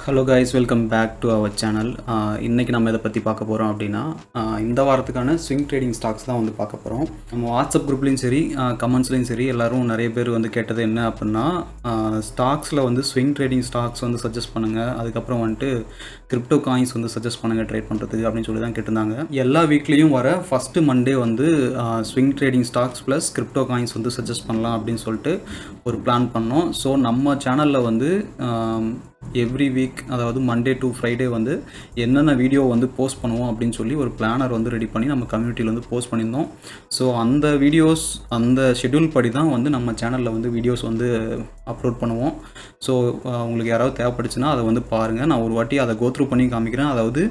Hello guys, welcome back to our channel. இன்றைக்கி நம்ம இதை பற்றி பார்க்க போகிறோம் அப்படின்னா, இந்த வாரத்துக்கான ஸ்விங் ட்ரேடிங் ஸ்டாக்ஸ் தான் வந்து பார்க்க போகிறோம். நம்ம வாட்ஸ்அப் குரூப்லேயும் சரி, கமெண்ட்ஸ்லேயும் சரி, எல்லோரும் நிறைய பேர் வந்து கேட்டது என்ன அப்படின்னா, ஸ்டாக்ஸில் வந்து ஸ்விங் ட்ரேடிங் ஸ்டாக்ஸ் வந்து சஜஸ்ட் பண்ணுங்கள், அதுக்கப்புறம் வந்துட்டு கிரிப்டோ காயின்ஸ் வந்து சஜஸ்ட் பண்ணுங்கள் ட்ரேட் பண்ணுறதுக்கு அப்படின்னு சொல்லி தான் கேட்டிருந்தாங்க. எல்லா வீக்லேயும் வர ஃபஸ்ட்டு மண்டே வந்து swing trading stocks plus crypto coins வந்து சஜஸ்ட் பண்ணலாம் அப்படின்னு சொல்லிட்டு ஒரு பிளான் பண்ணோம். ஸோ நம்ம சேனலில் வந்து எவ்ரி வீக், அதாவது மண்டே டு ஃப்ரைடே வந்து என்னென்ன வீடியோ வந்து போஸ்ட் பண்ணுவோம் அப்படின்னு சொல்லி ஒரு பிளானர் வந்து ரெடி பண்ணி நம்ம கம்யூனிட்டியில் வந்து போஸ்ட் பண்ணியிருந்தோம். ஸோ அந்த வீடியோஸ், அந்த ஷெட்யூல் படி தான் வந்து நம்ம சேனலில் வந்து வீடியோஸ் வந்து அப்லோட் பண்ணுவோம். ஸோ உங்களுக்கு யாராவது தேவைப்படுச்சுன்னா அதை வந்து பாருங்கள். நான் ஒரு வாட்டி அதை கோத்ரூ பண்ணி காமிக்கிறேன். அதாவது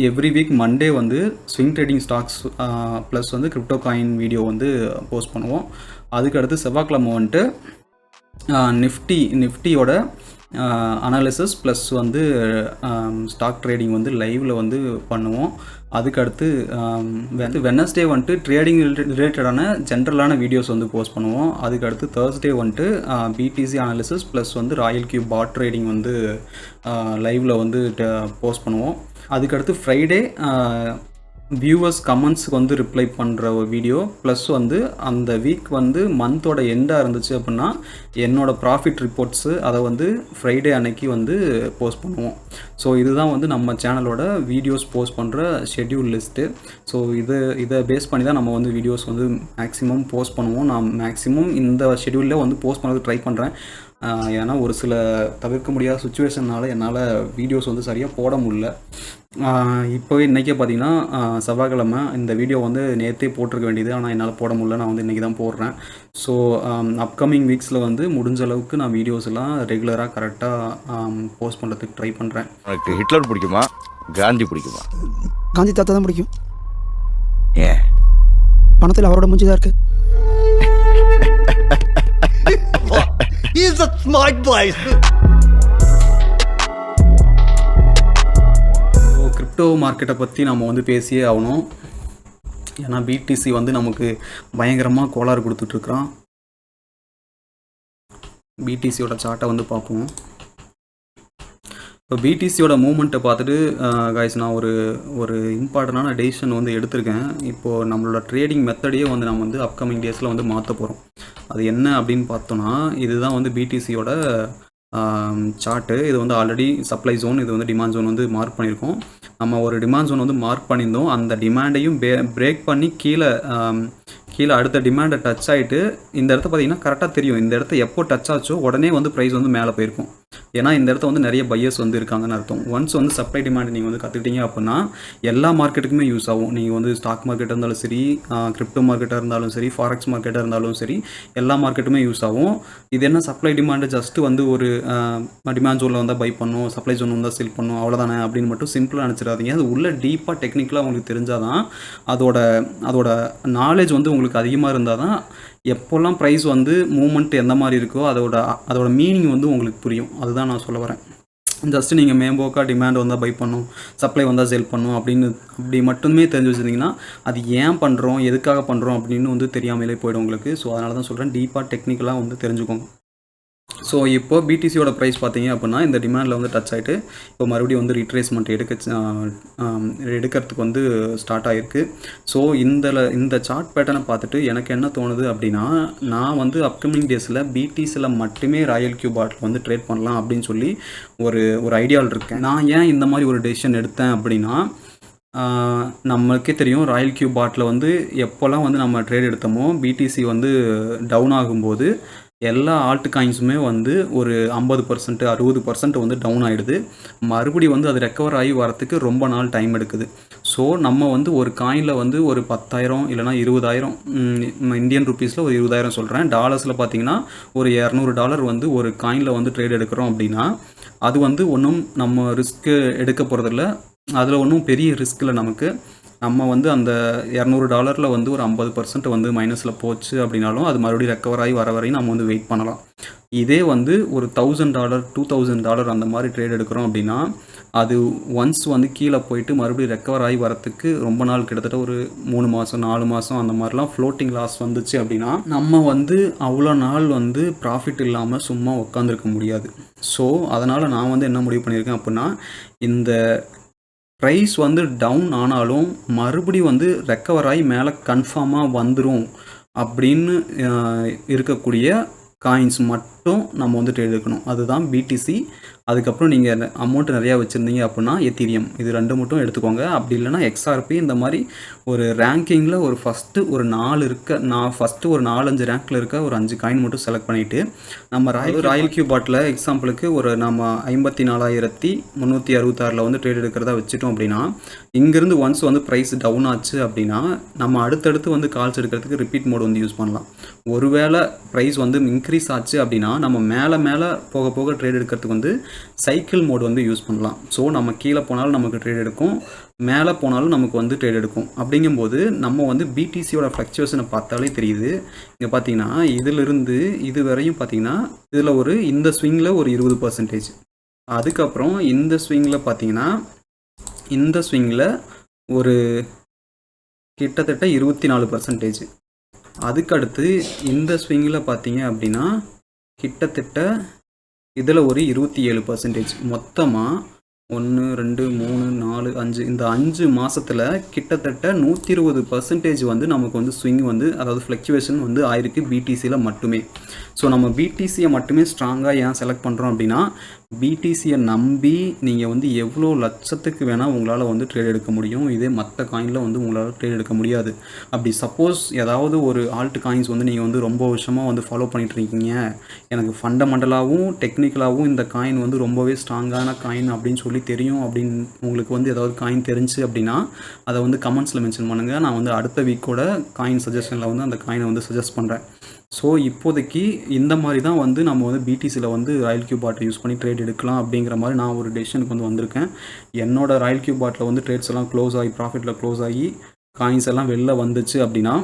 எவ்ரி வீக் மண்டே வந்து ஸ்விங் ட்ரேடிங் ஸ்டாக்ஸ் ப்ளஸ் வந்து கிரிப்டோ காயின் வீடியோ வந்து போஸ்ட் பண்ணுவோம். அதுக்கடுத்து செவ்வாய்க்கிழமை வந்துட்டு நிஃப்டியோட அனாலிசிஸ் ப்ளஸ் வந்து ஸ்டாக் ட்ரேடிங் வந்து லைவில் வந்து பண்ணுவோம். அதுக்கடுத்து வெனஸ்டே வந்துட்டு ட்ரேடிங் ரிலேட்டடான ஜென்ரலான வீடியோஸ் வந்து போஸ்ட் பண்ணுவோம். அதுக்கடுத்து தேர்ஸ்டே வந்துட்டு பிடிசி அனாலிசிஸ் ப்ளஸ் வந்து ராயல் கியூப் பாட் ட்ரேடிங் வந்து லைவில் வந்து போஸ்ட் பண்ணுவோம். அதுக்கடுத்து ஃப்ரைடே வியூவர்ஸ் கமெண்ட்ஸுக்கு வந்து ரிப்ளை பண்ணுற ஒரு வீடியோ ப்ளஸ் வந்து அந்த வீக் வந்து மந்தோட எண்டாக இருந்துச்சு அப்படின்னா என்னோடய ப்ராஃபிட் ரிப்போர்ட்ஸு அதை வந்து ஃப்ரைடே அன்னைக்கு வந்து போஸ்ட் பண்ணுவோம். ஸோ இதுதான் வந்து நம்ம சேனலோட வீடியோஸ் போஸ்ட் பண்ணுற ஷெட்யூல் லிஸ்ட்டு. ஸோ இதை பேஸ் பண்ணி தான் நம்ம வந்து வீடியோஸ் வந்து மேக்ஸிமம் போஸ்ட் பண்ணுவோம். நான் மேக்ஸிமம் இந்த ஷெட்யூலில் வந்து போஸ்ட் பண்ணுறது ட்ரை பண்ணுறேன். ஏன்னா ஒரு சில தவிர்க்க முடியாத சுச்சுவேஷனால் என்னால் வீடியோஸ் வந்து சரியாக போட முடியல. இப்போவே இன்றைக்கே பார்த்தீங்கன்னா செவ்வாய்க்கிழமை இந்த வீடியோ வந்து நேற்றே போட்டிருக்க வேண்டியது, ஆனால் என்னால் போட முடியல. நான் வந்து இன்றைக்கி தான் போடுறேன். ஸோ அப்கமிங் வீக்ஸில் வந்து முடிஞ்ச அளவுக்கு நான் வீடியோஸ் எல்லாம் ரெகுலராக கரெக்டாக போஸ்ட் பண்ணுறதுக்கு ட்ரை பண்ணுறேன். எனக்கு ஹிட்லர் பிடிக்குமா, காந்தி பிடிக்குமா? காந்தி தாத்தா தான் பிடிக்கும். ஏன்? பணத்தில் அவரோட மூஞ்சி தான் இருக்கு. He's a smart boy. Crypto மார்க்கெட்டை பற்றி நம்ம வந்து பேசியே ஆகணும். ஏன்னா பிடிசி வந்து நமக்கு பயங்கரமாக கோளாறு கொடுத்துட்ருக்குறான். பிடிசியோட சார்ட்டை வந்து பார்ப்போம். இப்போ பிடிசியோட மூமெண்ட்டை பார்த்துட்டு காய்ஸ், நான் ஒரு இம்பார்ட்டண்டான டெசிஷன் வந்து எடுத்திருக்கேன். இப்போது நம்மளோட ட்ரேடிங் மெத்தடையே வந்து நம்ம வந்து அப்கமிங் டேஸில் வந்து மாற்ற போகிறோம். அது என்ன அப்படின்னு பார்த்தோன்னா, இதுதான் வந்து பிடிசியோட சார்ட்டு. இது வந்து ஆல்ரெடி சப்ளை ஜோன், இது வந்து டிமாண்ட் ஜோன் வந்து மார்க் பண்ணியிருக்கோம். நம்ம ஒரு டிமாண்ட் ஜோன் வந்து மார்க் பண்ணியிருந்தோம். அந்த டிமாண்டையும் பிரேக் பண்ணி கீழே அடுத்த டிமாண்டை டச் ஆகிட்டு இந்த இடத்த பார்த்தீங்கன்னா கரெக்டாக தெரியும். இந்த இடத்த எப்போ டச் ஆச்சோ உடனே வந்து ப்ரைஸ் வந்து மேலே போயிருக்கும். ஏன்னா இந்த இடத்த வந்து நிறைய பையர்ஸ் வந்து இருக்காங்கன்னு அர்த்தம். ஒன்ஸ் வந்து சப்ளை டிமாண்ட் நீங்கள் வந்து கற்றுக்கிட்டீங்க அப்படின்னா எல்லா மார்க்கெட்டுக்குமே யூஸ் ஆகும். நீங்கள் வந்து ஸ்டாக் மார்க்கெட்டாக இருந்தாலும் சரி, கிரிப்டோ மார்க்கெட்டாக இருந்தாலும் சரி, ஃபாரெக்ஸ் மார்க்கெட்டாக இருந்தாலும் சரி, எல்லா மார்க்கெட்டுமே யூஸ் ஆகும். இது என்ன சப்ளை டிமாண்டு ஜஸ்ட்டு வந்து ஒரு டிமாண்ட் ஜோனில் வந்தால் பை பண்ணும், சப்ளை ஜோன் வந்தால் செல் பண்ணும், அவ்வளோதானே அப்படின்னு மட்டும் சிம்பிளாக நினச்சிடாதீங்க. அது உள்ள டீப்பாக டெக்னிக்கலாக உங்களுக்கு தெரிஞ்சால் தான் அதோட நாலேஜ் வந்து உங்களுக்கு அதிகமாக இருந்தால் தான் எப்போல்லாம் ப்ரைஸ் வந்து மூவ்மெண்ட் எந்த மாதிரி இருக்கோ அதோட மீனிங் வந்து உங்களுக்கு புரியும். அதுதான் நான் சொல்ல வரேன். ஜஸ்ட்டு நீங்கள் மேம்போக்காக டிமாண்ட் வந்தால் பை பண்ணும், சப்ளை வந்தால் செல் பண்ணும் அப்படி மட்டுமே தெரிஞ்சு வச்சுருந்தீங்கன்னா அது ஏன் பண்ணுறோம், எதுக்காக பண்ணுறோம் அப்படின்னு வந்து தெரியாமலே போய்டும் உங்களுக்கு. ஸோ அதனால தான் சொல்கிறேன், டீப்பாக டெக்னிக்கலாக வந்து தெரிஞ்சுக்கோங்க. ஸோ இப்போ பிடிசியோட ப்ரைஸ் பார்த்தீங்க அப்படின்னா இந்த டிமாண்டில் வந்து டச் ஆகிட்டு இப்போ மறுபடியும் வந்து ரீட்ரேஸ்மெண்ட் எடுக்கிறதுக்கு வந்து ஸ்டார்ட் ஆகிருக்கு. ஸோ இந்த சார்ட் பேட்டர்னை பார்த்துட்டு எனக்கு என்ன தோணுது அப்படின்னா, நான் வந்து அப்கமிங் டேஸில் பிடிசியில் மட்டுமே ராயல் கியூப் பாட்டில் வந்து ட்ரேட் பண்ணலாம் அப்படின்னு சொல்லி ஒரு ஐடியாவில் இருக்கேன். நான் ஏன் இந்த மாதிரி ஒரு டெசிஷன் எடுத்தேன் அப்படின்னா, நம்மளுக்கே தெரியும் ராயல் கியூப் பாட்டில் வந்து எப்போல்லாம் வந்து நம்ம ட்ரேட் எடுத்தோமோ பிடிசி வந்து டவுன் ஆகும்போது எல்லா ஆல்ட் காயின்ஸுமே வந்து ஒரு 50% 60% வந்து டவுன் ஆகிடுது. மறுபடியும் வந்து அது ரெக்கவர் ஆகி வரத்துக்கு ரொம்ப நாள் டைம் எடுக்குது. ஸோ நம்ம வந்து ஒரு காயினில் வந்து ஒரு 10,000 இல்லைனா 20,000 இந்தியன் ருப்பீஸில் ஒரு 20,000 சொல்கிறேன், டாலர்ஸில் பார்த்தீங்கன்னா ஒரு $200 வந்து ஒரு காயினில் வந்து ட்ரேட் எடுக்கிறோம் அப்படின்னா அது வந்து ஒன்றும் நம்ம ரிஸ்க்கு எடுக்க போகிறதில்ல. அதில் ஒன்றும் பெரிய ரிஸ்க் இல்லை நமக்கு. நம்ம வந்து அந்த $200 வந்து ஒரு 50% வந்து மைனஸில் போச்சு அப்படின்னாலும் அது மறுபடியும் ரெக்கவர் ஆகி வர வரையும் நம்ம வந்து வெயிட் பண்ணலாம். இதே வந்து ஒரு $1000 $2000 அந்த மாதிரி ட்ரேட் எடுக்கிறோம் அப்படின்னா அது ஒன்ஸ் வந்து கீழே போயிட்டு மறுபடியும் ரெக்கவர் ஆகி வரத்துக்கு ரொம்ப நாள், கிட்டத்தட்ட ஒரு 3 மாதம் 4 மாதம் அந்த மாதிரிலாம் ஃப்ளோட்டிங் லாஸ் வந்துச்சு அப்படின்னா நம்ம வந்து அவ்வளோ நாள் வந்து ப்ராஃபிட் இல்லாமல் சும்மா உட்காந்துருக்க முடியாது. ஸோ அதனால் நான் வந்து என்ன முடிவு பண்ணியிருக்கேன் அப்படின்னா, இந்த ப்ரைஸ் வந்து டவுன் ஆனாலும் மறுபடியும் வந்து ரெக்கவர் ஆகி மேலே கன்ஃபார்மாக வந்துடும் அப்படின்னு இருக்கக்கூடிய காயின்ஸ் மட்டும் நம்ம வந்து ட்ரேட் எடுக்கணும். அதுதான் பிடிசி. அதுக்கப்புறம் நீங்கள் அமௌண்ட் நிறையா வச்சுருந்தீங்க அப்படின்னா எத்தீரியம், இது 2 மட்டும் எடுத்துக்கோங்க. அப்படி இல்லைனா எக்ஸ்ஆர்பி, இந்த மாதிரி ஒரு ரேங்கிங்கில் ஒரு ஃபஸ்ட்டு ஒரு 4 இருக்க, நான் ஃபஸ்ட்டு ஒரு 4-5 ரேங்க்கில் இருக்க ஒரு 5 காயின் மட்டும் செலக்ட் பண்ணிவிட்டு நம்ம ராயல் கியூ பாட்டில் எக்ஸாம்பிளுக்கு ஒரு நம்ம 54,366 வந்து ட்ரேட் எடுக்கிறதா வச்சுட்டோம் அப்படின்னா, இங்கேருந்து ஒன்ஸ் வந்து ப்ரைஸ் டவுன் ஆச்சு அப்படின்னா நம்ம அடுத்தடுத்து வந்து கால்ஸ் எடுக்கிறதுக்கு ரிப்பீட் மோட் வந்து யூஸ் பண்ணலாம். ஒருவேளை ப்ரைஸ் வந்து இன்க்ரீஸ் ஆச்சு அப்படின்னா நம்ம மேலே போக போக ட்ரேட் எடுக்கிறதுக்கு வந்து சைக்கிள் மோட் வந்து யூஸ் பண்ணலாம். ஸோ நம்ம கீழே போனாலும் நமக்கு ட்ரேட் எடுக்கும், மேலே போனாலும் நமக்கு வந்து ட்ரேட் எடுக்கும். அப்படிங்கும்போது நம்ம வந்து பிடிசியோட ஃப்ளக்சுவேஷனை பார்த்தாலே தெரியுது. இங்கே பார்த்தீங்கன்னா இதிலிருந்து இது வரையும் பார்த்தீங்கன்னா இதில் ஒரு இந்த ஸ்விங்கில் ஒரு 20%, அதுக்கப்புறம் இந்த ஸ்விங்கில் பார்த்தீங்கன்னா இந்த ஸ்விங்கில் ஒரு கிட்டத்தட்ட 24%, அதுக்கடுத்து இந்த ஸ்விங்கில் பார்த்தீங்க அப்படின்னா கிட்டத்தட்ட இதில் ஒரு 27%. மொத்தமாக 1 2 3 4 5 இந்த 5 மாதத்தில் கிட்டத்தட்ட 120% வந்து நமக்கு வந்து ஸ்விங் வந்து, அதாவது ஃப்ளக்சுவேஷன் வந்து ஆயிருக்கு பிடிசியில் மட்டுமே. ஸோ நம்ம பிடிசியை மட்டுமே ஸ்ட்ராங்காக ஏன் செலக்ட் பண்ணுறோம் அப்படின்னா, பிடிசியை நம்பி நீங்கள் வந்து எவ்வளோ லட்சத்துக்கு வேணால் உங்களால் வந்து ட்ரேட் எடுக்க முடியும். இதே மற்ற காயினில் வந்து உங்களால் ட்ரேட் எடுக்க முடியாது. அப்படி சப்போஸ் ஏதாவது ஒரு ஆல்ட் காயின்ஸ் வந்து நீங்கள் வந்து ரொம்ப வருஷமாக வந்து ஃபாலோ பண்ணிகிட்ருக்கீங்க, எனக்கு ஃபண்டமெண்டலாகவும் டெக்னிக்கலாகவும் இந்த காயின் வந்து ரொம்பவே ஸ்ட்ராங்கான காயின் அப்படின்னு சொல்லி தெரியும் அப்படின்னு உங்களுக்கு வந்து ஏதாவது காயின் தெரிஞ்சு அப்படின்னா அதை வந்து கமெண்ட்ஸில் மென்ஷன் பண்ணுங்கள். நான் வந்து அடுத்த வீக்கோட காயின் சஜஷனில் வந்து அந்த காயினை வந்து சஜஸ்ட் பண்ணுறேன். ஸோ இப்போதைக்கு இந்த மாதிரி தான் வந்து நம்ம வந்து பிடிசியில் வந்து ராயல் கியூ பாட்டை யூஸ் பண்ணி ட்ரேட் எடுக்கலாம் அப்படிங்கிற மாதிரி நான் ஒரு டெசிஷனுக்கு வந்து வந்திருக்கேன். என்னோட ராயல் கியூ பாட்டில் வந்து ட்ரேட்ஸ் எல்லாம் க்ளோஸ் ஆகி ப்ராஃபிட்டில் க்ளோஸ் ஆகி காயின்ஸ் எல்லாம் வெளில வந்துச்சு அப்படின்னா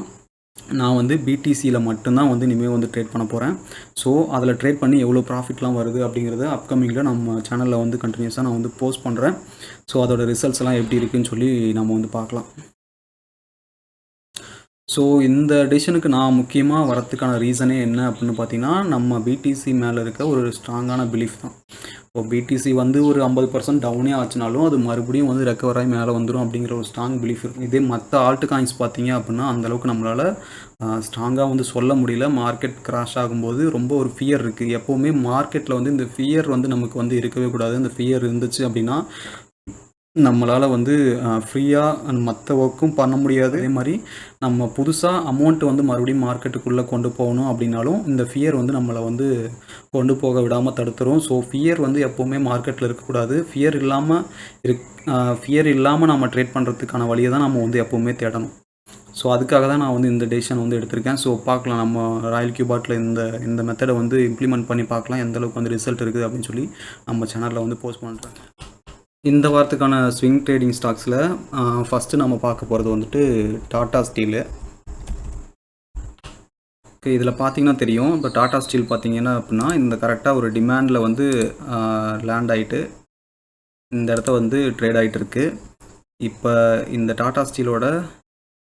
நான் வந்து பிடிசியில் மட்டும்தான் வந்து இனிமேல் வந்து ட்ரேட் பண்ண போகிறேன். ஸோ அதில் ட்ரேட் பண்ணி எவ்வளோ ப்ராஃபிட்லாம் வருது அப்படிங்கிறத அப்கமிங்கில் நம்ம சேனலில் வந்து கண்டினியூஸாக நான் வந்து போஸ்ட் பண்ணுறேன். ஸோ அதோட ரிசல்ட்ஸ் எல்லாம் எப்படி இருக்குன்னு சொல்லி நம்ம வந்து பார்க்கலாம். ஸோ இந்த டெசிஷனுக்கு நான் முக்கியமாக வரத்துக்கான ரீசனே என்ன அப்படின்னு பார்த்தீங்கன்னா, நம்ம பிடிசி மேலே இருக்க ஒரு ஸ்ட்ராங்கான பிலீஃப் தான். இப்போ பிடிசி வந்து ஒரு 50% டவுனே ஆச்சுனாலும் அது மறுபடியும் வந்து ரெக்கவர் ஆகி மேலே வந்துடும் அப்படிங்கிற ஒரு ஸ்ட்ராங் பிலீஃப் இருக்குது. இதே மற்ற ஆல்ட் காயின்ஸ் பார்த்தீங்க அப்படின்னா அந்தளவுக்கு நம்மளால் ஸ்ட்ராங்காக வந்து சொல்ல முடியல. மார்க்கெட் கிராஷ் ஆகும்போது ரொம்ப ஒரு ஃபியர் இருக்குது. எப்போவுமே மார்க்கெட்டில் வந்து இந்த ஃபியர் வந்து நமக்கு வந்து இருக்கவே கூடாது. இந்த ஃபியர் இருந்துச்சு அப்படின்னா நம்மளால் வந்து ஃப்ரீயாக மற்ற ஒர்க்கும் பண்ண முடியாது. அதே மாதிரி நம்ம புதுசாக அமௌண்ட் வந்து மறுபடியும் மார்க்கெட்டுக்குள்ளே கொண்டு போகணும் அப்படின்னாலும் இந்த ஃபியர் வந்து நம்மளை வந்து கொண்டு போக விடாமல் தடுத்துரும். ஸோ ஃபியர் வந்து எப்போவுமே மார்க்கெட்டில் இருக்கக்கூடாது. ஃபியர் இல்லாமல் நம்ம ட்ரேட் பண்ணுறதுக்கான வழியை தான் நம்ம வந்து எப்போவுமே தேடணும். ஸோ அதுக்காக தான் நான் வந்து இந்த டெசிஷன் வந்து எடுத்திருக்கேன். ஸோ பார்க்கலாம், நம்ம ராயல் கியூ பாட்டில் இந்த மெத்தடை வந்து இம்ப்ளிமெண்ட் பண்ணி பார்க்கலாம் எந்தளவுக்கு வந்து ரிசல்ட் இருக்குது அப்படின்னு சொல்லி நம்ம சேனலில் வந்து போஸ்ட் பண்ணுறேன். இந்த வாரத்துக்கான ஸ்விங் ட்ரேடிங் ஸ்டாக்ஸில் ஃபஸ்ட்டு நம்ம பார்க்க போகிறது வந்துட்டு டாடா ஸ்டீலு. ஓகே, இதில் பார்த்தீங்கன்னா தெரியும். இப்போ டாடா ஸ்டீல் பார்த்தீங்கன்னா அப்படின்னா இந்த கரெக்டாக ஒரு டிமாண்டில் வந்து லேண்ட் ஆகிட்டு இந்த இடத்த வந்து ட்ரேட் ஆகிட்டு இருக்கு. இப்போ இந்த டாடா ஸ்டீலோட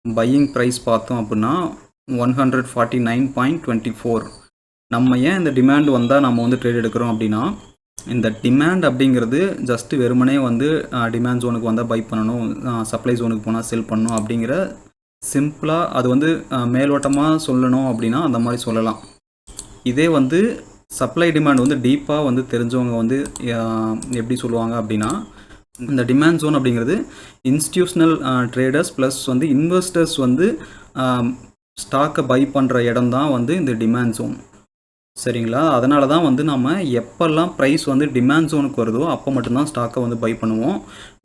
பையிங் ப்ரைஸ் பார்த்தோம் அப்படின்னா 149.24. நம்ம ஏன் இந்த டிமாண்ட் வந்தால் நம்ம வந்து ட்ரேட் எடுக்கிறோம் அப்படின்னா, இந்த டிமாண்ட் அப்படிங்கிறது ஜஸ்ட்டு வெறுமனே வந்து டிமாண்ட் ஜோனுக்கு வந்தால் பை பண்ணணும், சப்ளை ஜோனுக்கு போனால் செல் பண்ணணும் அப்படிங்கிற சிம்பிளாக அது வந்து மேலோட்டமாக சொல்லணும் அப்படின்னா அந்த மாதிரி சொல்லலாம். இதே வந்து சப்ளை டிமாண்ட் வந்து டீப்பாக வந்து தெரிஞ்சவங்க வந்து எப்படி சொல்லுவாங்க அப்படின்னா, இந்த டிமாண்ட் ஜோன் அப்படிங்கிறது இன்ஸ்டிடியூஷனல் ட்ரேடர்ஸ் ப்ளஸ் வந்து இன்வெஸ்டர்ஸ் வந்து ஸ்டாக்கை பை பண்ணுற இடம் தான் வந்து இந்த டிமாண்ட் ஜோன். சரிங்களா? அதனால தான் வந்து நம்ம எப்போல்லாம் ப்ரைஸ் வந்து டிமாண்ட் ஜோனுக்கு வருதோ அப்போ மட்டும்தான் ஸ்டாக்கை வந்து பை பண்ணுவோம்.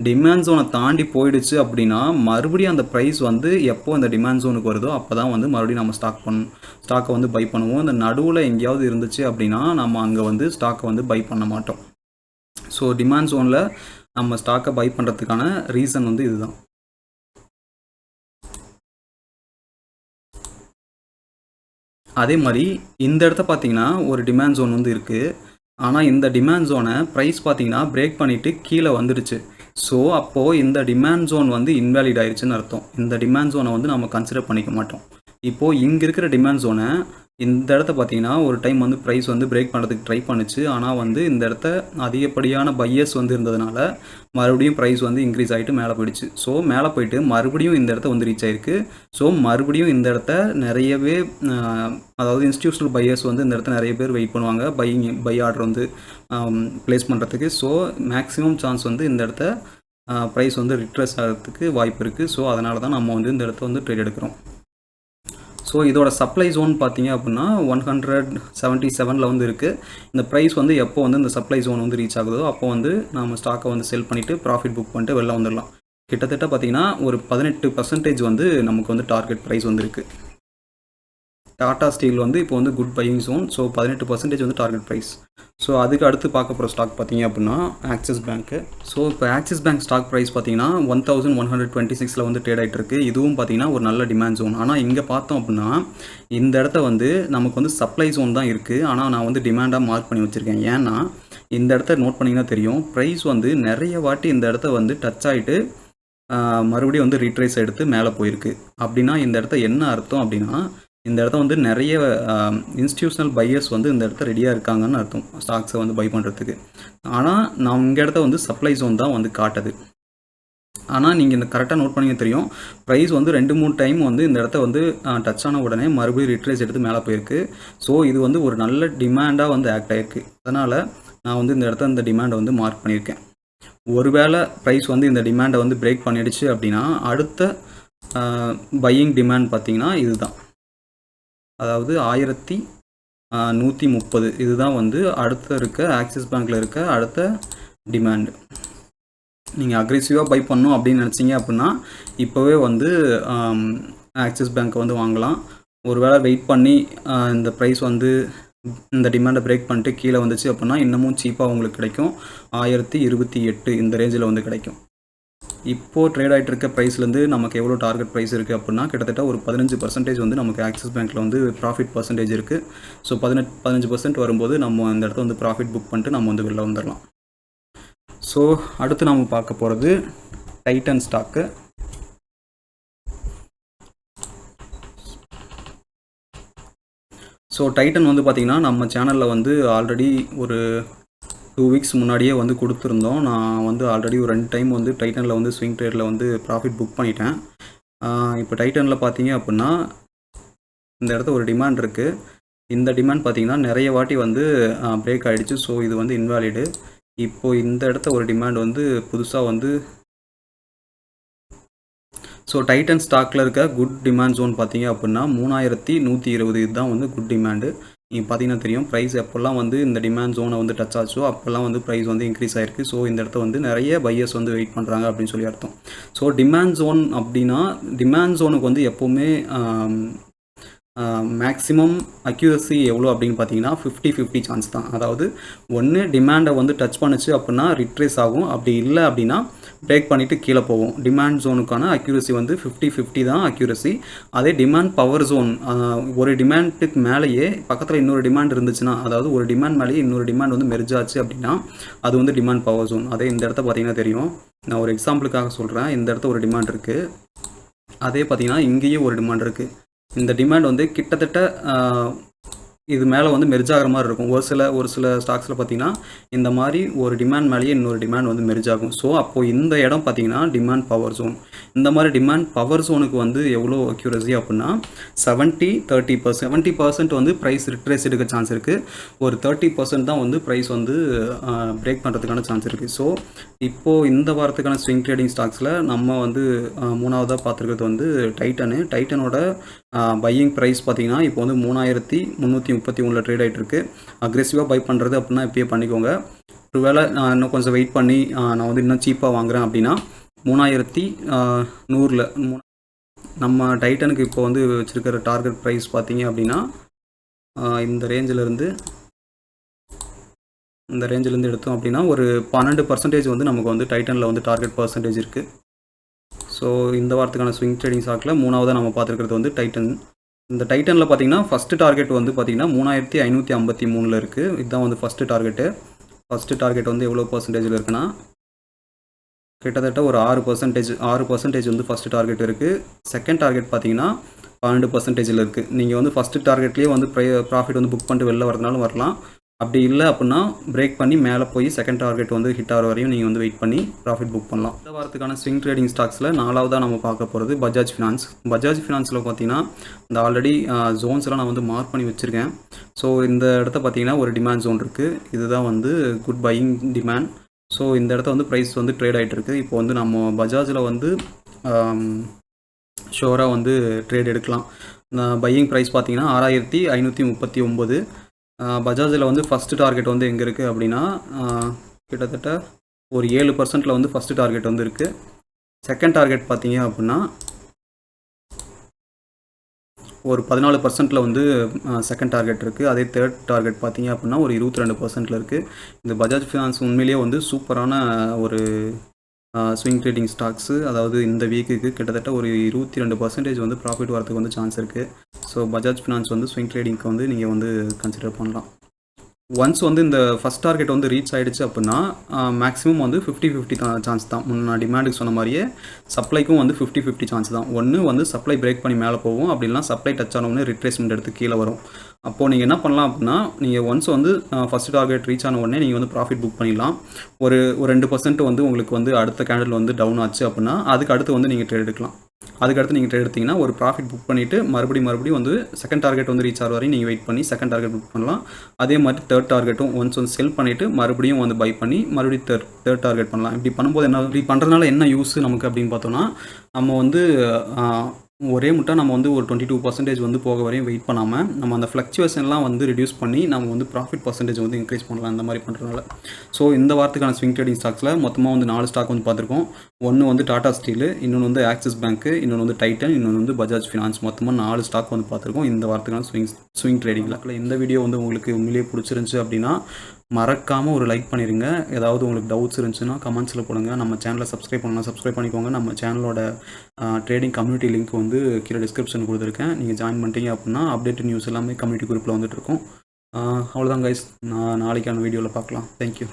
டிமாண்ட் ஜோனை தாண்டி போயிடுச்சு அப்படின்னா மறுபடியும் அந்த ப்ரைஸ் வந்து எப்போ இந்த டிமாண்ட் ஜோனுக்கு வருதோ அப்போ தான் வந்து மறுபடியும் நம்ம ஸ்டாக்கை வந்து பை பண்ணுவோம். இந்த நடுவில் எங்கேயாவது இருந்துச்சு அப்படின்னா நம்ம அங்கே வந்து ஸ்டாக்கை வந்து பை பண்ண மாட்டோம். ஸோ டிமாண்ட் ஜோனில் நம்ம ஸ்டாக்கை பை பண்ணுறதுக்கான ரீசன் வந்து இதுதான். அதே மாதிரி இந்த இடத்த பார்த்தீங்கன்னா ஒரு டிமாண்ட் ஜோன் வந்து இருக்குது. ஆனால் இந்த டிமாண்ட் ஜோனை ப்ரைஸ் பார்த்தீங்கன்னா பிரேக் பண்ணிவிட்டு கீழே வந்துடுச்சு. ஸோ அப்போது இந்த டிமாண்ட் ஜோன் வந்து இன்வேலிட் ஆயிடுச்சுன்னு அர்த்தம். இந்த டிமாண்ட் ஜோனை வந்து நம்ம கன்சிடர் பண்ணிக்க மாட்டோம். இப்போது இங்கே இருக்கிற டிமாண்ட் ஜோனை இந்த இடத்த பார்த்தீங்கன்னா ஒரு டைம் வந்து ப்ரைஸ் வந்து பிரேக் பண்ணுறதுக்கு ட்ரை பண்ணுச்சு. ஆனால் வந்து இந்த இடத்த அதிகப்படியான பையர்ஸ் வந்து இருந்ததுனால மறுபடியும் ப்ரைஸ் வந்து இன்க்ரீஸ் ஆகிட்டு மேலே போயிடுச்சு. ஸோ மேலே போயிட்டு மறுபடியும் இந்த இடத்த வந்து ரீச் ஆகிருக்கு. ஸோ மறுபடியும் இந்த இடத்த நிறையவே அதாவது இன்ஸ்டிடியூஷனல் பையர்ஸ் வந்து இந்த இடத்த நிறைய பேர் வெயிட் பண்ணுவாங்க பை ஆர்டர் வந்து ப்ளேஸ் பண்ணுறதுக்கு. ஸோ மேக்ஸிமம் சான்ஸ் வந்து இந்த இடத்த ப்ரைஸ் வந்து ரிட்ரஸ் ஆகிறதுக்கு வாய்ப்பு இருக்குது. ஸோ அதனால தான் நம்ம வந்து இந்த இடத்த வந்து ட்ரேட் எடுக்கிறோம். ஸோ இதோட சப்ளை ஜோன் பார்த்தீங்க அப்படின்னா 177 வந்து இருக்குது. இந்த ப்ரைஸ் வந்து எப்போ வந்து இந்த சப்ளை ஜோன் வந்து ரீச் ஆகுதோ அப்போ வந்து நம்ம ஸ்டாக்கை வந்து செல் பண்ணிவிட்டு ப்ராஃபிட் புக் பண்ணிட்டு வெளில வந்துடலாம். கிட்டத்தட்ட பார்த்தீங்கன்னா ஒரு 18% வந்து நமக்கு வந்து டார்கெட் ப்ரைஸ் வந்து இருக்குது. டாடா ஸ்டீல் வந்து இப்போ வந்து குட் பையிங் ஜோன். ஸோ 18% வந்து டார்கெட் ப்ரைஸ். ஸோ அதுக்கு அடுத்து பார்க்க போகிற ஸ்டாக் பார்த்தீங்க அப்படின்னா ஆக்சிஸ் பேங்க்கு. ஸோ இப்போ ஆக்சிஸ் பேங்க் ஸ்டாக் ப்ரைஸ் பார்த்தீங்கன்னா 1126 வந்து ட்ரேட் ஆகிட்டு இருக்கு. இதுவும் பார்த்தீங்கன்னா ஒரு நல்ல டிமாண்ட் ஜோன். ஆனால் இங்கே பார்த்தோம் அப்படின்னா இந்த இடத்த வந்து நமக்கு வந்து சப்ளை ஜோன் தான் இருக்குது. ஆனால் நான் வந்து டிமாண்டாக மார்க் பண்ணி வச்சுருக்கேன். ஏன்னா இந்த இடத்த நோட் பண்ணிங்கன்னா தெரியும், ப்ரைஸ் வந்து நிறைய வாட்டி இந்த இடத்த வந்து டச் ஆகிட்டு மறுபடியும் வந்து ரீட்ரேஸ் எடுத்து மேலே போயிருக்கு. அப்படின்னா இந்த இடத்த என்ன அர்த்தம் அப்படின்னா இந்த இடத்த வந்து நிறைய இன்ஸ்டிடியூஷனல் பையர்ஸ் வந்து இந்த இடத்த ரெடியாக இருக்காங்கன்னு அர்த்தம் ஸ்டாக்ஸை வந்து பை பண்ணுறதுக்கு. ஆனால் நான் இங்கே இடத்த வந்து சப்ளை ஜோன் தான் வந்து காட்டுது. ஆனால் நீங்கள் இந்த கரெக்டாக நோட் பண்ணிங்க தெரியும், ப்ரைஸ் வந்து 2-3 டைம் வந்து இந்த இடத்த வந்து டச் ஆன உடனே மறுபடியும் ரிட்ரேஸ் எடுத்து மேலே போயிருக்கு. ஸோ இது வந்து ஒரு நல்ல டிமாண்டாக வந்து ஆக்ட் ஆகிருக்கு. அதனால் நான் வந்து இந்த இடத்த இந்த டிமாண்டை வந்து மார்க் பண்ணியிருக்கேன். ஒருவேளை ப்ரைஸ் வந்து இந்த டிமாண்டை வந்து பிரேக் பண்ணிடுச்சு அப்படின்னா அடுத்த பையிங் டிமாண்ட் பார்த்தீங்கன்னா இதுதான், அதாவது 1130. இதுதான் வந்து அடுத்த இருக்க ஆக்சிஸ் பேங்க்கில் இருக்க அடுத்த டிமாண்டு. நீங்கள் அக்ரெசிவாக பை பண்ணணும் அப்படின்னு நினச்சிங்க அப்படின்னா இப்போவே வந்து ஆக்சிஸ் பேங்க்கை வந்து வாங்கலாம். ஒருவேளை வெயிட் பண்ணி இந்த ப்ரைஸ் வந்து இந்த டிமாண்டை பிரேக் பண்ணிட்டு கீழே வந்துச்சு அப்படின்னா இன்னமும் சீப்பாக உங்களுக்கு கிடைக்கும். 1028 இந்த ரேஞ்சில் வந்து கிடைக்கும். இப்போது ட்ரேட் ஆகிட்டு இருக்க ப்ரைஸ்லேருந்து நமக்கு எவ்வளோ டார்கெட் ப்ரைஸ் இருக்குது அப்படின்னா கிட்டத்தட்ட ஒரு 15% வந்து நமக்கு ஆக்சிஸ் பேங்க்கில் வந்து ப்ராஃபிட் பர்சன்டேஜ் இருக்குது. ஸோ 15% வரும்போது நம்ம இந்த இடத்த வந்து ப்ராஃபிட் புக் பண்ணிட்டு நம்ம வந்து வெளில வந்துடலாம். ஸோ அடுத்து நம்ம பார்க்க போகிறது டைட்டன் ஸ்டாக்கு. ஸோ டைட்டன் வந்து பார்த்திங்கன்னா நம்ம சேனலில் வந்து ஆல்ரெடி ஒரு 2 வீக்ஸ் முன்னாடியே வந்து கொடுத்துருந்தோம். நான் வந்து ஆல்ரெடி ஒரு 2 டைம் வந்து டைட்டனில் வந்து ஸ்விங் ட்ரேடில் வந்து ப்ராஃபிட் புக் பண்ணிட்டேன். இப்போ டைட்டனில் பார்த்தீங்க அப்படின்னா இந்த இடத்த ஒரு டிமாண்ட் இருக்குது. இந்த டிமாண்ட் பார்த்தீங்கன்னா நிறைய வாட்டி வந்து பிரேக் ஆகிடுச்சு. ஸோ இது வந்து இன்வாலிடு. இப்போது இந்த இடத்த ஒரு டிமாண்ட் வந்து புதுசாக வந்து ஸோ டைட்டன் ஸ்டாக்கில் இருக்க குட் டிமாண்ட் ஜோன் பார்த்தீங்க அப்படின்னா 3120. இதுதான் வந்து குட் டிமாண்டு. நீங்கள் பார்த்தீங்கன்னா தெரியும், ப்ரைஸ் எப்போல்லாம் வந்து இந்த டிமாண்ட் ஜோனை வந்து டச் ஆச்சோ அப்போல்லாம் வந்து ப்ரைஸ் வந்து இன்க்ரீஸ் ஆகிருக்கு. ஸோ இந்த இடத்த வந்து நிறைய பையர்ஸ் வந்து வெயிட் பண்ணுறாங்க அப்படின்னு சொல்லி அர்த்தம். ஸோ டிமாண்ட் ஜோன் அப்படின்னா டிமாண்ட் ஜோனுக்கு வந்து எப்போவுமே மேக்ஸிமம் அக்யூரசி எவ்வளோ அப்படின்னு பார்த்தீங்கன்னா 50-50 சான்ஸ் தான். அதாவது ஒன்று டிமாண்டை வந்து டச் பண்ணுச்சு அப்படின்னா ரிட்ரேஸ் ஆகும், அப்படி இல்லை அப்படின்னா பிரேக் பண்ணிவிட்டு கீழே போகும். டிமாண்ட் ஜோனுக்கான அக்யூரசி வந்து 50-50 தான் அக்யூரசி. அதே டிமாண்ட் பவர் ஜோன் ஒரு டிமாண்டுக்கு மேலேயே பக்கத்தில் இன்னொரு டிமாண்ட் இருந்துச்சுன்னா, அதாவது ஒரு டிமாண்ட் மேலேயே இன்னொரு டிமாண்ட் வந்து மெர்ஜ் ஆச்சு அப்படின்னா அது வந்து டிமாண்ட் பவர் ஜோன். அதே இந்த இடத்த பார்த்தீங்கன்னா தெரியும், நான் ஒரு எக்ஸாம்பிளுக்காக சொல்கிறேன். இந்த இடத்த ஒரு டிமாண்ட் இருக்குது, அதே பார்த்தீங்கன்னா இங்கேயே ஒரு டிமாண்ட் இருக்குது. இந்த டிமாண்ட் வந்து கிட்டத்தட்ட இது மேலே வந்து மெர்ஜ் ஆகிற மாதிரி இருக்கும். ஒரு சில ஸ்டாக்ஸில் பார்த்தீங்கன்னா இந்த மாதிரி ஒரு டிமாண்ட் மேலேயே இன்னொரு டிமாண்ட் வந்து மெர்ஜ் ஆகும். ஸோ அப்போது இந்த இடம் பார்த்தீங்கன்னா டிமாண்ட் பவர் ஜோன். இந்த மாதிரி டிமாண்ட் பவர் ஜோனுக்கு வந்து எவ்வளோ அக்யூரசி அப்படின்னா 70-30%. 70% வந்து ப்ரைஸ் ரிட்ரேஸ் எடுக்க சான்ஸ் இருக்குது. ஒரு 30% தான் வந்து ப்ரைஸ் வந்து பிரேக் பண்ணுறதுக்கான சான்ஸ் இருக்குது. ஸோ இப்போது இந்த வாரத்துக்கான ஸ்விங் ட்ரேடிங் ஸ்டாக்ஸில் நம்ம வந்து மூணாவதாக பார்த்துருக்கிறது வந்து டைட்டனோட பையிங் ப்ரைஸ் பார்த்தீங்கன்னா இப்போ வந்து 3331 ட்ரேட் ஆகிட்டு இருக்கு. அக்ரெசிவாக பை பண்ணுறது அப்படின்னா இப்பயே பண்ணிக்கோங்க. ஒருவேளை நான் இன்னும் கொஞ்சம் வெயிட் பண்ணி நான் வந்து இன்னும் சீப்பாக வாங்குகிறேன் அப்படின்னா 3100 நம்ம டைட்டனுக்கு இப்போ வந்து வச்சுருக்கிற டார்கெட் ப்ரைஸ் பார்த்தீங்க அப்படின்னா இந்த ரேஞ்சிலேருந்து எடுத்தோம் அப்படின்னா ஒரு 12% வந்து நமக்கு வந்து டைட்டனில் வந்து டார்கெட் பர்சன்டேஜ் இருக்குது. ஸோ இந்த வாரத்துக்கான ஸ்விங் ட்ரேடிங் ஸ்டாக்கில் மூணாவதாக நம்ம பார்த்துருக்கிறது வந்து டைட்டன். இந்த டைட்டனில் பார்த்தீங்கன்னா ஃபஸ்ட்டு டார்கெட் வந்து பார்த்தீங்கன்னா 3553 இருக்குது. இதுதான் வந்து ஃபஸ்ட்டு டார்கெட் வந்து எவ்வளோ பர்சன்டேஜில் இருக்குன்னா கிட்டத்தட்ட ஒரு 6% வந்து ஃபஸ்ட்டு டார்கெட் இருக்குது. செகண்ட் டார்கெட் பார்த்தீங்கன்னா 12% இருக்குது. நீங்கள் வந்து ஃபஸ்ட்டு டார்கெட்லேயே வந்து ப்ராஃபிட் வந்து புக் பண்ணிட்டு வெளில வரதுனாலும் வரலாம். அப்படி இல்லை அப்படின்னா பிரேக் பண்ணி மேலே போய் செகண்ட் டார்கெட் வந்து ஹிட் ஆகிற வரையும் நீங்கள் வந்து வெயிட் பண்ணி ப்ராஃபிட் புக் பண்ணலாம். இந்த வாரத்துக்கான ஸ்விங் ட்ரேடிங் ஸ்டாக்ஸில் 4வதாக நம்ம பார்க்க போகிறது பஜாஜ் ஃபினான்ஸில் பார்த்தீங்கன்னா இந்த ஆல்ரெடி ஜோன்ஸ்லாம் நான் வந்து மார்க் பண்ணி வச்சுருக்கேன். ஸோ இந்த இடத்த பார்த்தீங்கன்னா ஒரு டிமாண்ட் ஜோன் இருக்குது. இதுதான் வந்து குட் பையிங் டிமாண்ட். ஸோ இந்த இடத்த வந்து ப்ரைஸ் வந்து ட்ரேட் ஆகிட்டு இருக்குது. இப்போ வந்து நம்ம பஜாஜில் வந்து ஷோராக வந்து ட்ரேட் எடுக்கலாம். பையிங் ப்ரைஸ் பார்த்தீங்கன்னா 6539. பஜாஜில் வந்து ஃபஸ்ட்டு டார்கெட் வந்து எங்கே இருக்குது அப்படின்னா கிட்டத்தட்ட ஒரு 7%ல் வந்து ஃபஸ்ட்டு டார்கெட் வந்து இருக்குது. செகண்ட் டார்கெட் பார்த்தீங்க அப்படின்னா ஒரு 14%ல் வந்து செகண்ட் டார்கெட் இருக்குது. அதே தேர்ட் டார்கெட் பார்த்தீங்க அப்படின்னா ஒரு 22%ல் இருக்குது. இந்த பஜாஜ் ஃபினான்ஸ் உண்மையிலேயே வந்து சூப்பரான ஒரு ஸ்விங் ட்ரேடிங் ஸ்டாக்ஸு. அதாவது இந்த வீக்குக்கு கிட்டத்தட்ட ஒரு 22% வந்து ப்ராஃபிட் வரதுக்கு வந்து சான்ஸ் இருக்குது. ஸோ பஜாஜ் ஃபினான்ஸ் வந்து ஸ்விங் ட்ரேடிங்க்கு வந்து நீங்கள் வந்து கன்சிடர் பண்ணலாம். ஒன்ஸ் வந்து இந்த ஃபஸ்ட் டார்கெட் வந்து ரீச் ஆகிடுச்சு அப்படின்னா மேக்ஸிமம் வந்து 50-50 சான்ஸ் தான். முன்ன டிமாண்டுக்கு சொன்ன மாதிரியே சப்ளைக்கும் வந்து 50-50 சான்ஸ் தான். ஒன்று வந்து சப்ளை பிரேக் பண்ணி மேலே போகும், அப்படின்னா சப்ளை டச் ஆனவொன்னே ரிட்ரேஸ்மெண்ட் எடுத்து கீழே வரும். அப்போது நீங்கள் என்ன பண்ணலாம் அப்படின்னா நீங்கள் ஒன்ஸ் வந்து ஃபஸ்ட் டார்கெட் ரீச் ஆன உடனே நீங்கள் வந்து ப்ராஃபிட் புக் பண்ணிடலாம். ஒரு 2% வந்து உங்களுக்கு வந்து அடுத்த கேண்டில் வந்து டவுன் ஆச்சு அப்படின்னா அதுக்கு அடுத்து வந்து நீங்கள் ட்ரேட் எடுக்கலாம். அதுக்கடுத்து நீங்கள் ட்ரேட் எடுத்திங்கன்னா ஒரு ப்ராஃபிட் புக் பண்ணிவிட்டு மறுபடியும் வந்து செகண்ட் டார்கெட் வந்து ரீச் ஆகிற வரையும் நீங்கள் வெயிட் பண்ணி செகண்ட் டார்கெட் புக் பண்ணலாம். அதே மாதிரி தேர்ட் டார்கெட்டும் ஒன்ஸ் வந்து செல் பண்ணிவிட்டு மறுபடியும் வந்து பை பண்ணி மறுபடியும் தேர்ட் டார்கெட் பண்ணலாம். இப்படி பண்ணும்போது இப்படி பண்ணுறதுனால என்ன யூஸ் நமக்கு அப்படின்னு பார்த்தோன்னா நம்ம வந்து ஒரே முட்டை நம்ம வந்து ஒரு 22% வந்து போக வரையும் வெயிட் பண்ணாமல் நம்ம அந்த ஃப்ளக்சுவேஷன்லாம் வந்து ரிடியூஸ் பண்ணி நம்ம வந்து ப்ராஃபிட் பர்சன்டேஜ் வந்து இன்க்ரீஸ் பண்ணலாம் இந்த மாதிரி பண்ணுறதுனால. ஸோ இந்த வாரத்துக்கான ஸ்விங் ட்ரேடிங் ஸ்டாக்ஸில் மொத்தமாக வந்து 4 ஸ்டாக் வந்து பார்த்துருக்கோம். ஒன்று வந்து டாடா ஸ்டீலு, இன்னொன்று வந்து ஆக்சிஸ் பேங்க்கு, இன்னொன்று வந்து டைட்டன், இன்னொன்று வந்து பஜாஜ் ஃபினான்ஸ். மொத்தமாக 4 ஸ்டாக் வந்து பார்த்துருக்கோம் இந்த வாரத்துக்கான ஸ்விங் ட்ரேடிங்கில். இந்த வீடியோ வந்து உங்களுக்கு உண்மையிலேயே பிடிச்சிருந்துச்சு அப்படின்னா மறக்காமல் ஒரு லைக் பண்ணிடுங்க. ஏதாவது உங்களுக்கு டவுட்ஸ் இருந்துச்சுன்னா கமெண்ட்ஸில் போடுங்க. நம்ம சேனலை சப்ஸ்கிரைப் பண்ணிக்கோங்க. நம்ம சேனலோட ட்ரேடிங் கம்யூனிட்டி லிங்க் வந்து கீழே டிஸ்கிரிப்ஷன் கொடுத்துருக்கேன். நீங்கள் ஜாயின் பண்ணிட்டீங்க அப்படின்னா அப்டேட் நியூஸ் எல்லாமே கம்யூனிட்டி குரூப்பில் வந்துட்டு இருக்கும். அவ்வளோதான் கைஸ், நாளைக்கான வீடியோவில் பார்க்கலாம். தேங்க்யூ.